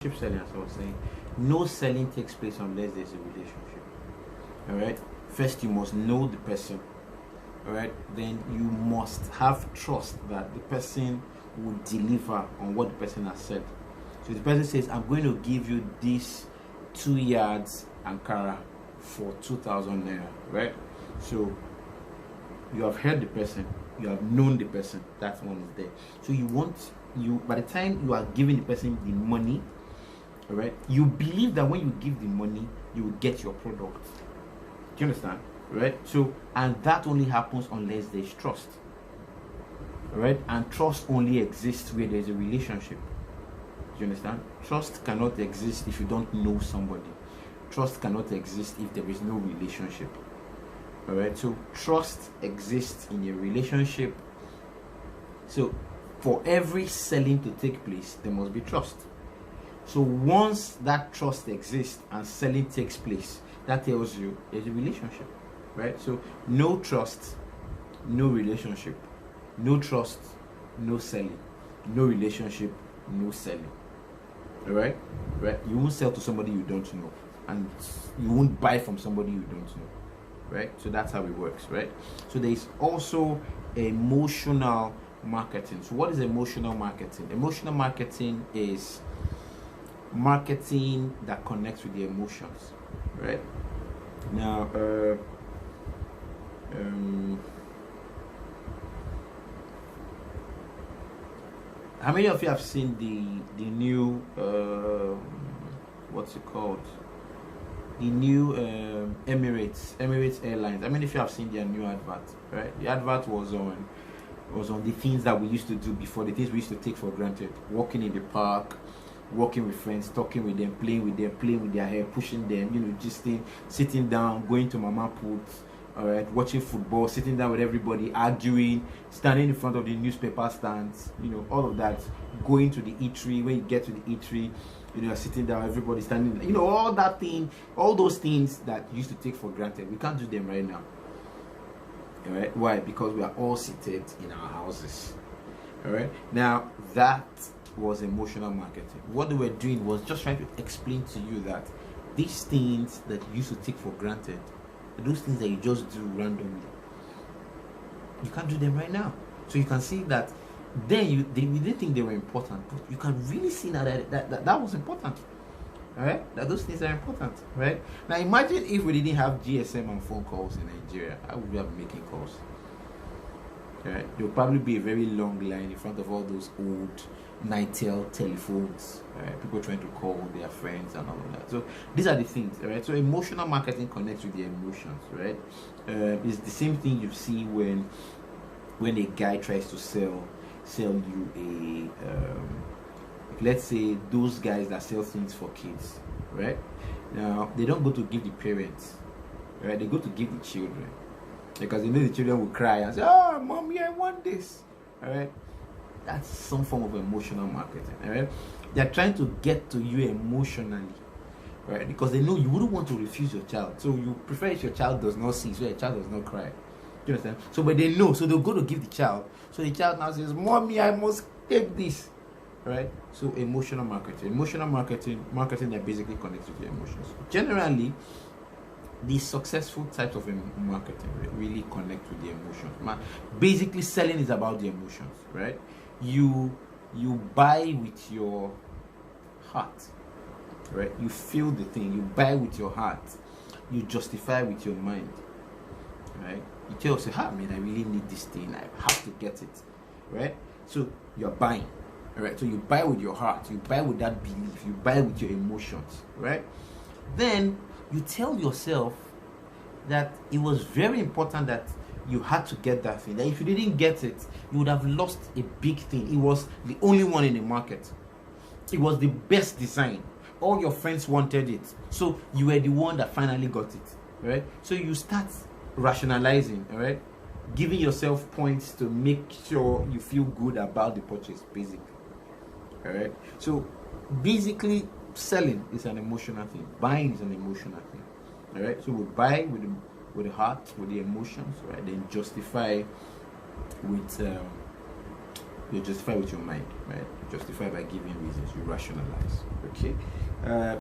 Selling, as I was saying, no selling takes place unless there's a relationship. All right. First, you must know the person. All right. Then you must have trust that the person will deliver on what the person has said. So the person says, "I'm going to give you this 2 yards Ankara for 2,000 naira." Right. So you have heard the person, you have known the person. That one is there. So by the time you are giving the person the money, all right, you believe that when you give the money, you will get your product. Do you understand? Right? So, and that only happens unless there's trust. All right? And trust only exists where there's a relationship. Do you understand? Trust cannot exist if you don't know somebody. Trust cannot exist if there is no relationship. All right? So, trust exists in a relationship. So, for every selling to take place, there must be trust. So once that trust exists and selling takes place, that tells you there's a relationship, right? So no trust, no relationship. No trust, no selling. No relationship, no selling. All right? Right? You won't sell to somebody you don't know, and you won't buy from somebody you don't know, right? So that's how it works, right? So there is also emotional marketing. So what is emotional marketing? Emotional marketing is marketing that connects with the emotions, right? Now, how many of you have seen the new what's it called? The new Emirates Airlines. I mean, if you have seen their new advert, right? The advert was on the things that we used to do before, the things we used to take for granted: walking in the park, walking with friends, talking with them, playing with their hair, pushing them, just sitting down, going to mama put, all right, watching football, sitting down with everybody, arguing, standing in front of the newspaper stands, all of that, going to the eatery. When you get to the eatery, sitting down, everybody standing, all those things that you used to take for granted. We can't do them right now. All right? Why? Because we are all seated in our houses. All right? Now, that was emotional marketing. What they were doing was just trying to explain to you that these things that you used to take for granted, those things that you just do randomly, you can't do them right now. So you can see that then you didn't think they were important, but you can really see now that was important. All right, that those things are important, right? Now imagine if we didn't have GSM and phone calls in Nigeria. How would we have been making calls? Right? There will probably be a very long line in front of all those old Nitel telephones, right? People trying to call their friends and all of that. So these are the things, right? So emotional marketing connects with the emotions, right? It's the same thing you see when a guy tries to sell you a let's say those guys that sell things for kids, right? Now they don't go to give the parents, right? They go to give the children, because they know the children will cry and say, "Oh, mommy, I want this." All right, that's some form of emotional marketing. All right, they're trying to get to you emotionally, right? Because they know you wouldn't want to refuse your child, so you prefer if your child does not see, so your child does not cry. Do you understand? So, but they know, so they'll go to give the child. So the child now says, "Mommy, I must take this." Right? So emotional marketing that basically connects with your emotions. Generally, the successful types of marketing really connect with the emotions. Basically, selling is about the emotions, right? You buy with your heart, right? You feel the thing. You buy with your heart. You justify with your mind, right? You tell yourself, man, I really need this thing. I have to get it, right? So you're buying. Right, so you buy with your heart, you buy with that belief, you buy with your emotions, right? Then you tell yourself that it was very important that you had to get that thing. That if you didn't get it, you would have lost a big thing. It was the only one in the market. It was the best design. All your friends wanted it, so you were the one that finally got it, right? So you start rationalizing, all right, giving yourself points to make sure you feel good about the purchase, basically. All right, so basically selling is an emotional thing, buying is an emotional thing. All right, so we buy with the heart, with the emotions, right? Then justify with You justify with your mind, right? Justify by giving reasons. You rationalize. Okay.